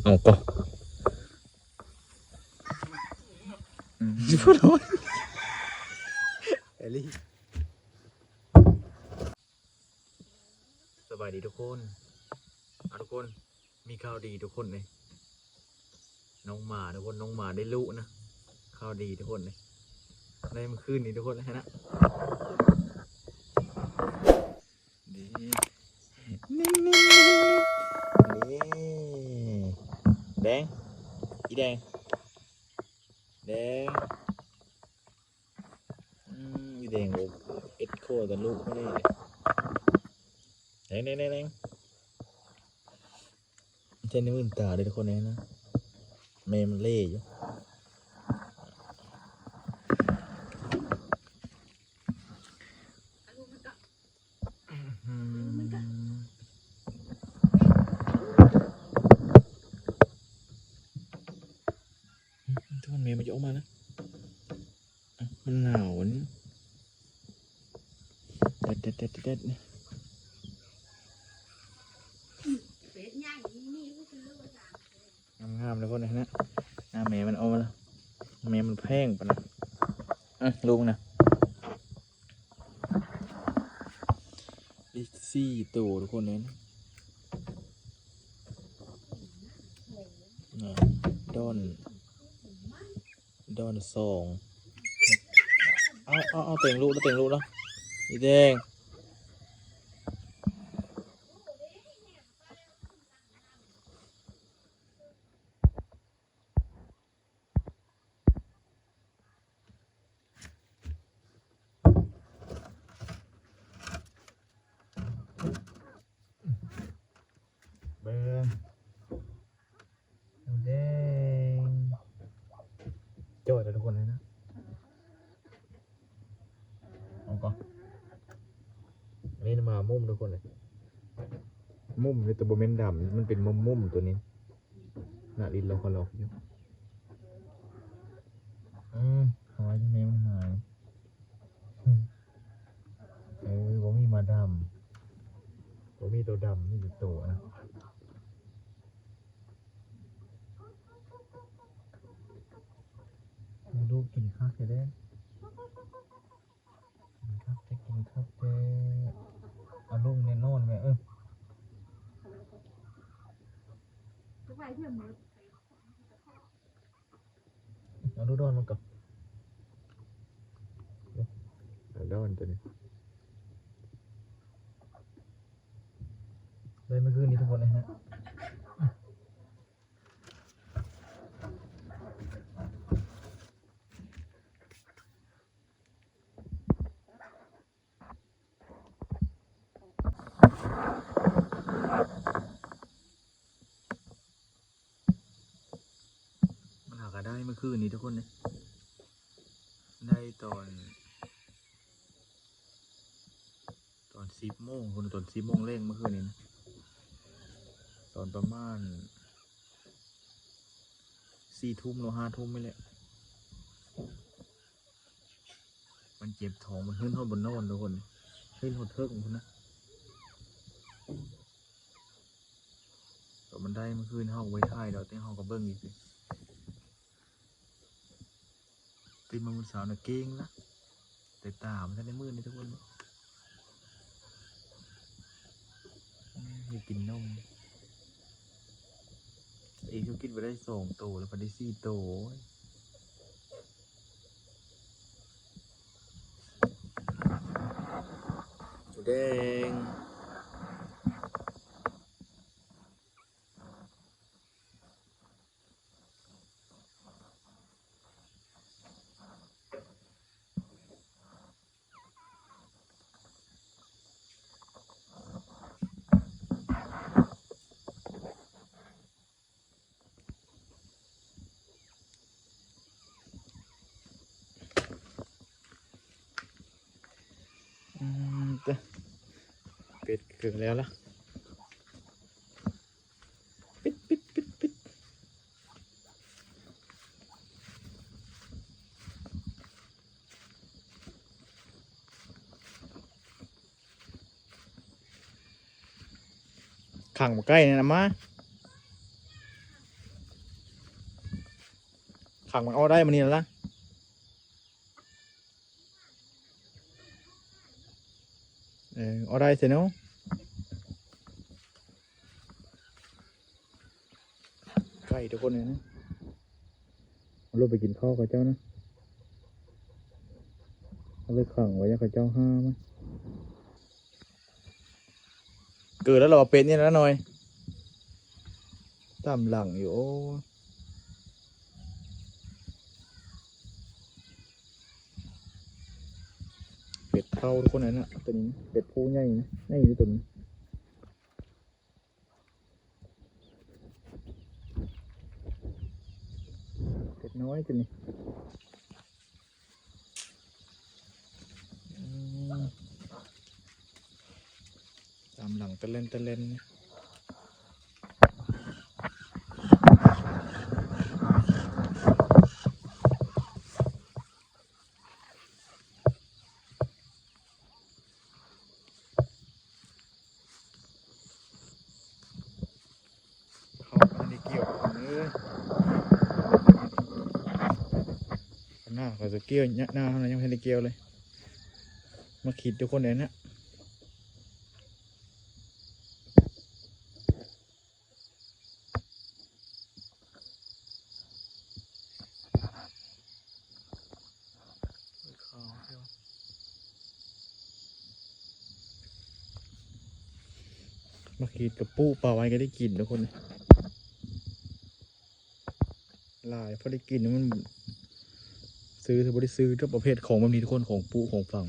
เอาก็พูดร้อนเอลี่สบายดีทุกคนทุกคนมีข่าวดีทุกคนเลยน้องหมาทุกคนน้องหมาได้ลูกนะข่าวดีทุกคนเลยได้เมื่อคืนนี้ทุกคนเลยนะนี่แดงอีแดงอีแดงโอ้เอ็ดโคกับลูกเขาเลยแดงเจนนี่มึนตาเลยทุกคนเลยนะเมย์มันเล่อยู่ทุกคนเมย์มันจะออกมานะมันหนาวนี่เด็ดงามเลยคนเลยนะหน้าเมย์มันออกมาแล้วเมย์มันแพงปะนะลุงนะอีก4 ตัวทุกคนเลยนะดอน2เอาเต่งลูกแล้วอีแดงเบิ้งแดงจอดแล้วทุกคนเลยนะเอาก่อนอันนี้มามุมทุกคนเลยมุมในตัวโบเมนดำมันเป็นมุมตัวนี้หน้าลิ้นเราก็หลอกอยู่หายที่แม่มันหายผมมีมาดำผมมีตัวดำนี่เป็นตัวนะลูกกินข้าวจะได้กินข้าวเอาลูกในโน่นไหมเอาลูกดอนมันก่อนเอาดอนตัวนี้เลยเมื่อคืนนี้ทุกคนเลยฮะมันหากันได้เมื่อคืนนี้ทุกคนเลยได้ตอน10 โมงคนตอน10 โมงเร่งเมื่อคืนนี้นะตอนประมาณ4 ทุ่มหรือ5 ทุ่มไม่แหละมันเจ็บท้องมันขึ้นห้องบนนอนทุกคนขึ้นหดเทิกของคุณนะตอนมันได้เมื่อคืนห้องไว้ท้ายเราเต้นห้องกับเบิ้งอีกสิตีมันสาวน่ะเก่งนะแต่ตามันได้มืดนี่ทุกคนอยากกินนมเองก็กินไปได้2 โตแล้วไปได้4 โตแดงเป็ดเกิดแล้วล่ะปิดขังมาใกล้นี่นะมา ขังมันเอาได้มันนี่แล้วนะเอาได้เสร็จเนาะไก่ทุกคนเลยนะเอาลูกไปกินข้าวกับเจ้านะเอาไปขังไว้ยังกับเจ้าห้ามั้ยเกิดแล้วเราเป็นนี่แล้วหน่อยตามหลังอยู่โอ้เป็ดเท่าทุกคนเลยนะตัวนี้เป็ดผู้ใหญ่นะใหญ่ที่ตัวนี้เป็ดน้อยตัวนี้ตามหลังตะเล่นตะเล่นหน้าเขาจะเกี่ยวหน้าเขายังไม่ได้เกี่ยวเลยมาขีดทุกคนเลยนะมาขีดกับปูปลาไว้ก็ได้กินทุกคนลายพอได้กินมันซื้อถือบริซื้อทุกประเภทของมันมีทุกคนของปูของฝั่ง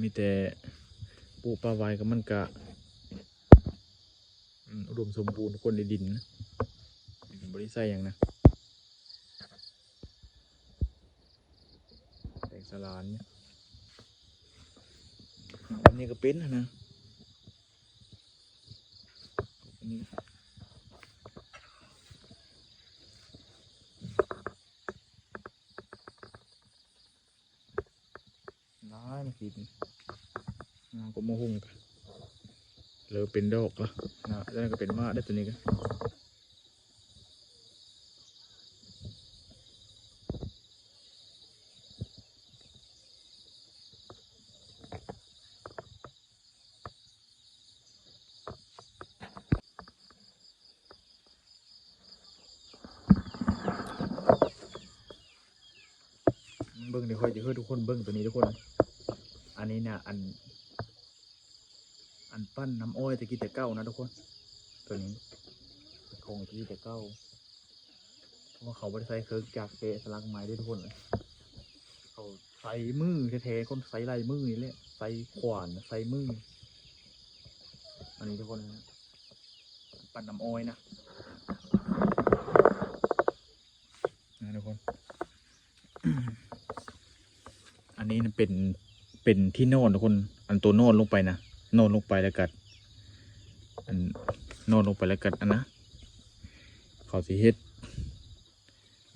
มีแต่ปูปลาไว้กับมันกะอุดมสมบูรณ์ทุกคนในดินนะบริใส่อย่างนะแตงสลานเนี่ยอันนี้ก็เป็นนะอันนี้ร้ายมากินก็มาหุ่งกันเลยเป็นดอกละนะแล้วก็เป็นมาได้ตัวนี้กันเบิ้งเดี๋ยวค่อยจะให้ทุกคนเบิ้งตัวนี้ทุกคนอันนี้นะอันปั้นน้ำอ้อยตะกี้แต่เก้านะทุกคนตัวนี้คงตะกี้แต่เก้าเพราะว่าเขาไม่ได้ใส่เครื่องจักรเกะสลักไม้ด้วยทุกคนเลยเขาใส่มือแท้ๆคนใส่ลายมือนี่แหละใส่ขวานใส่มืออันนี้ทุกคนนะปั้นน้ำอ้อยนะทุกคน อันนี้เป็นที่โน่นทุกคนอันตัวโน่นลงไปนะโน่นลงไปแล้วกัดอันโน่นลงไปแล้วกัดอันนะเขาสิเฮ็ด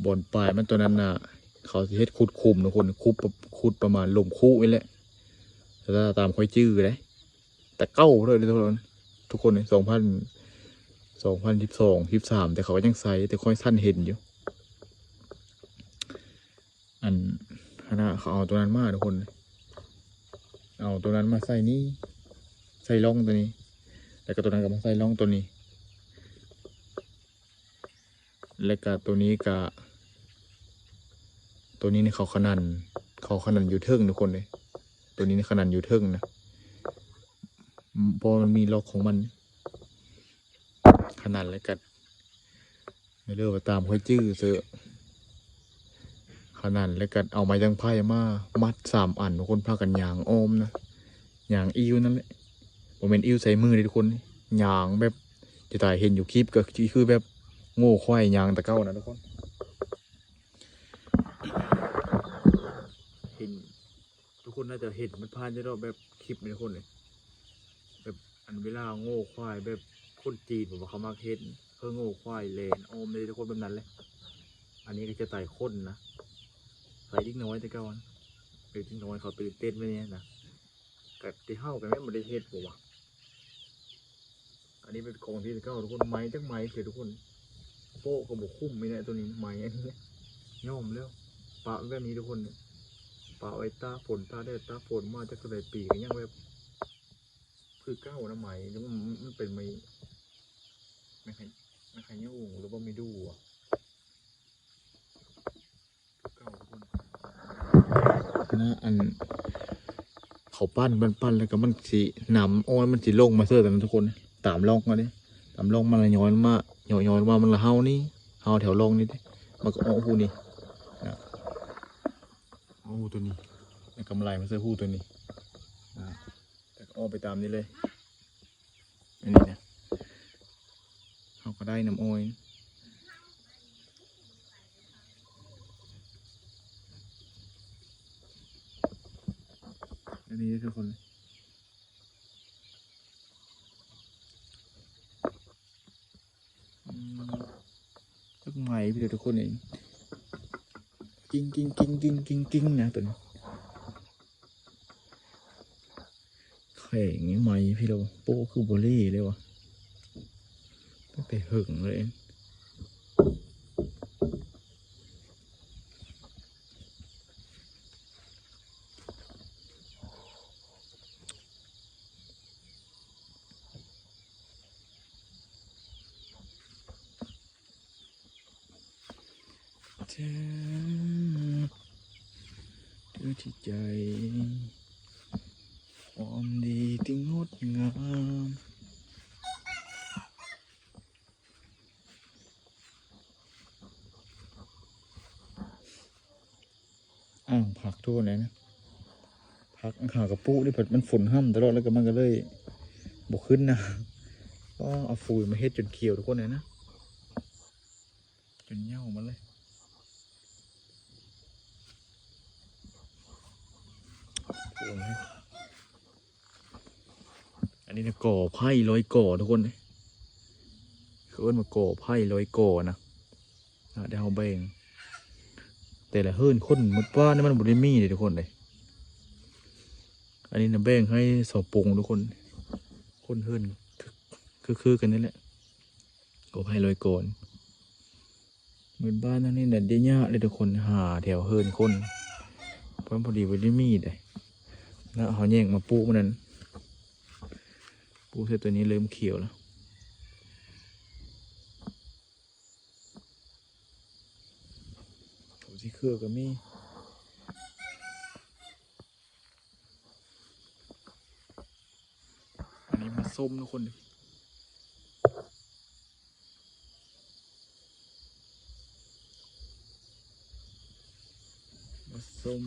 บนปลายมันตัวนั้นน่ะเขาสิเฮ็ดขุดคุมทุกคนขุดประมาณลมคู่นี่แหละถ้าตามค่อยจื้อเลยแต่เก้าเลยทุกคนเลย2012 13แต่เขาก็ยังใส่แต่ค่อยสั้นเห็นอยู่อันนะเขาเอาตัวนั้นมาทุกคนเอาตัวนั้นมาใส่นี่ใส่ร่องตัวนี้แล้วก็ตัวนั้นก็มาใส่ร่องตัวนี้แล้วก็ตัวนี้กับตัวนี้นี่เขาขนาดอยู่เทิงทุกคนเลยตัวนี้นี่ขนาดอยู่เทิงนะเพราะมันมีล็อกของมันขนาดแล้วกันเรื่องตามค่อยจื้อเสือขนาดแล้วกันเอาไม้จังไพ่มามัด3 อันทุกคนพากันยางอ้อมนะยางอิ้วนั่นแหละผมเป็นอิ้วใส่มือเลยทุกคนยางแบบจะตายเห็นอยู่คลิปก็คือแบบโง่ควายยางตะเก้านะทุกคนเห็นทุกคนน่าจะเห็นมันผ่านจะรอบแบบคลิปทุกคนเลยแบบอันเวลาโง่ควายแบบคนจีนผมว่าเขามาเห็นเพื่อโง่ควายเลนอ้อมเลยทุกคนแบบนั้นเลยอันนี้ก็จะตายคนนะใส่ดิ้งน้อยตะเก้านะไปดิ้งน้อยเขาตื่นเต้นไปเนี่ยนะกับที่เข้ากันไม่ได้เห็นผมว่ะ นนี้เป็นของที่เก้าทุกคนไม้จังไม้เสียทุกคนโป๊ะก็บอกคุ้มไม่ได้ตัวนี้ไม้อันนี้ย่อมแล้วปะแบบนี้ทุกคนปะไว้ตาฝนตาแดดตาฝนมาจะกระไรปีกยังแบบคือเก้านะไม้แล้วมันเป็นไม่ใครเนี่ยอุ่งหรือว่าไม่ดูอ่ะเก้าทุกคนนะอันเขาปั้นแล้วก็มันสีหนำอ้อยมันสีลงมาเสื้อแต่ทุกคนตามล่องมาดิตามล่องมันละย้อนมามันละเฮานี่เฮาแถวล่องนี่ดิมันก็อ้อหูนี่นะอ้อหูตัวนี้ในกำไรมันเสื้อหูตัวนี้นะแต่ก็อ้อไปตามนี้เลยอันนี้นะเขาก็ได้น้ำอ้อยอันนี้ทุกคนต้นไม้พี่ทุกคนเองกิ้งนะตัวนี้แข่งไม้พี่เราโป้คือโบลี่เลยวะตั้งแต่หึงเลยเธอดูที่ใจความดีที่งดงามผักทั่วเลยนะผักขากระปุกนี่เผิดมันฝนห้ำตลอดแล้วก็มันก็เลยบกขึ้นนะก็เอาฝุ่นมาเฮ็ดจนเขียวทุกคนเลยนะจนเหี่ยวมาเลยอันนี้นะก่อไผ่ร้อยก่อทุกคนเลยเขาเอิ้นมาก่อไผ่ร้อยก่อนะเดี๋ยวเอาแบ่งแต่ละเฮิร์นคนหมดว่านี่มันบุรีมีเลยทุกคนเลยอันนี้นะแบ่งให้สอบปงทุกคนคนเฮิร์นคือกันนี่แหละก่อไผ่ร้อยก่อนเหมือนบ้านนั่นนี่เนี่ยได้ยากเลยทุกคนหาแถวเฮิร์นคนเพราะพอดีบุรีมีเลยแล้วเขาแย่งมาปูมันนั้นปูเสร็จตัวนี้เริ่มเขียวแล้วผมที่เครือก็มีอันนี้มาส้มทุกคนมาส้ม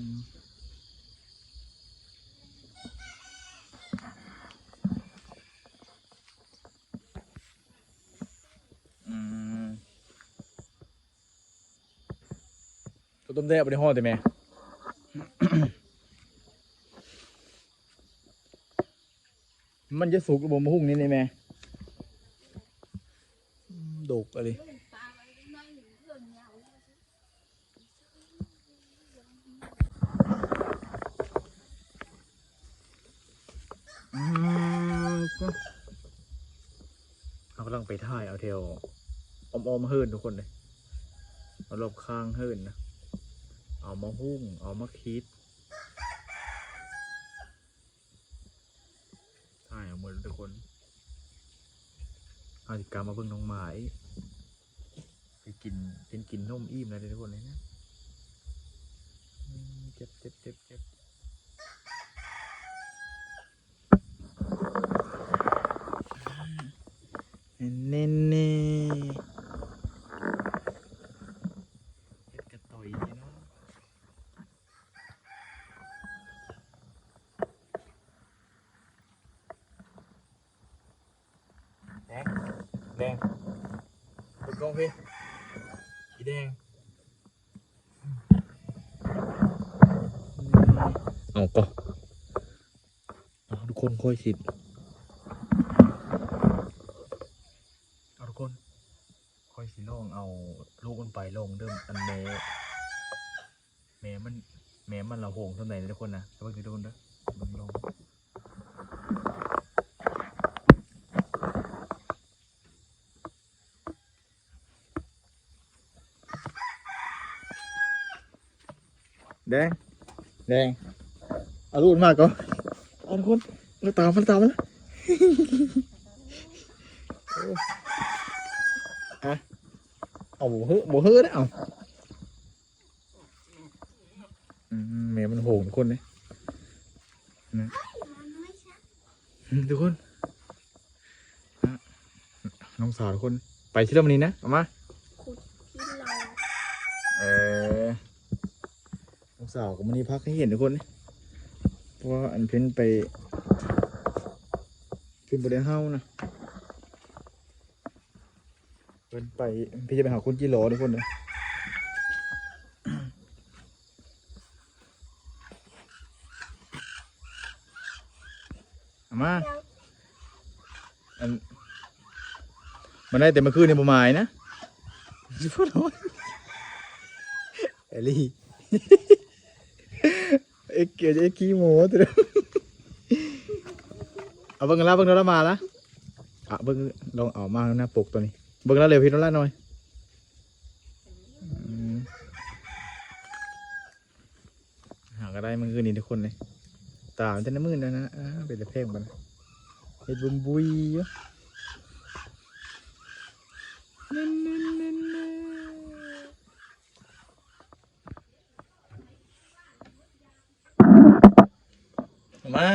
ตัวต้มแซ่บไปในห่อได้ไหม มันจะสุกหรือบ่มะฮุ่งนี่ได้ไหมดกอะไรก็เรากำลังไปถ่ายเอาเทวอมเฮิร์นทุกคนเลยเอารอบข้างเฮิร์นนะเอามาหุ้งเอามาคิดถ่ายเอาหมดทุกคนเอาติกรรมมาเบิ่งน้องหมายไปกินนมอิ่มเลยทุกคนเลยนะเจ็บเน่เน่เฮ็ดกระต่อยเนาะแดงดูกล้องพี่สีแดงเอาก็ทุกคนค่อยสิทุกคนค่อยสิลองเอาลูกมันไปลงเดิมอันแม่มันเราโหงเท่าไหร่ทุกคนนะทุกคนทุกคนเด้อลง แดงแดงเอาลูกมากก่อนเอาทุกคนเราตามมันแล้วเอาโบเฮ้อนะเอาแม่มันโหงทุกคนเลยนะทุกคนน้องสาวทุกคนไปที่เรื่องนี้นะเอามาน้องสาวกับมันนี่พักให้เห็นทุกคนเพราะว่าอันเพ้นไปขึ้นบนเฮ้านะเพ้นไปพี่จะไปหาคุณจิโร่ทุกคนเลยมาอันมันได้แต่เมื่อคืนในประมาณนะพูดน้อยเอลี่เอ็กเกียวจะเอ็กขี้โม้ตัวเดียวเอาเบิ้งแล้วมาละเบิ้งลองเอามาหน้าปกตัวนี้เบิ้งแล้วเร็วพี่น้องละหน่อยหาก็ได้เมื่อคืนนี้ทุกคนเลยตามันจะน้ำมืดแล้วนะเป็นแต่เพลงมันเห็ดบุมบุยเยอะมา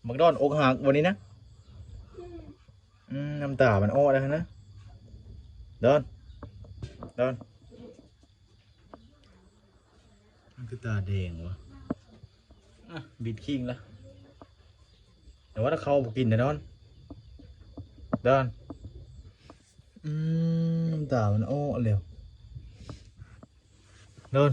บักดอนอกหักวันนี้นะน้ำตามันอ้อแล้วนะดอนมันคือตาแดงวะบิดคิงละแต่ว่าถ้าเขาบอกกินนะดอนน้ำตามันอ้อเร็วดอน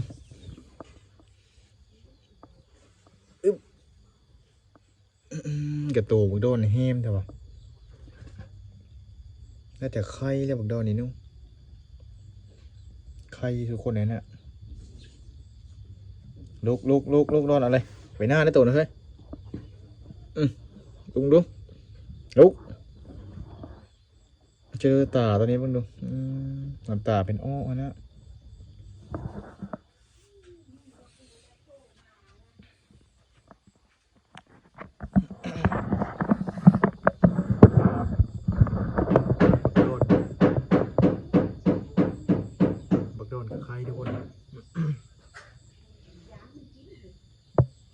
กระโตบักดอนเฮมแต่ว่าน่าจะไข่แล้วบักดอนนี่นุ่งไข่คือคนนั้นน่ะลุกดอนอะไรไปหน้าได้ตัวนะเฮ้ยลุกเจอตาตัวนี้บ้างดูน้ำตาเป็นอ้อนะ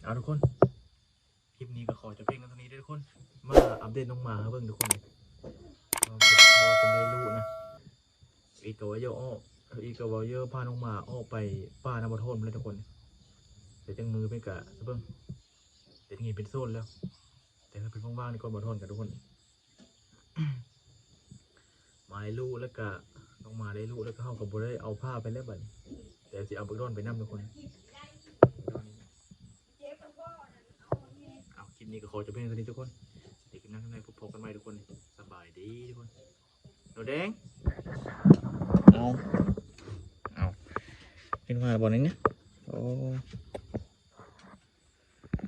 เอาทุกคนคลิปนี้ก็ขอจบเพียงเท่านี้ด้วยทุกคนมาอัปเดตน้องหมาเบิ่งทุกคนเราเป็นได้รู้นะอีกตัวเยอะอ้ออีกตัวเยอะพาน้องหมาอ้อไปป้าน้ำมันโทนเลยทุกคนเดี๋ยวจังมือไปกะเบิ่งเดี๋ยวงี้เป็นโซนแล้วแต่ถ้าเป็นว่างๆนี่ก็มาโทนกันทุกคนมาได้รู้แล้วก็น้องหมาได้รู้แล้วก็เข้ากับบุได้เอาผ้าไปแล้วบัดเดี๋ยวจะเอาบักดอนไปนั่ทุกคนคลิปนี้ก็ขอจบเพียงเท่านี้ทุกคนเด็กนั่งข้างในพบกันใหม่ทุกคนสบายดีทุกคนหนูแดงเอาขึ้นมาบอลนี้เนี่ยโอ้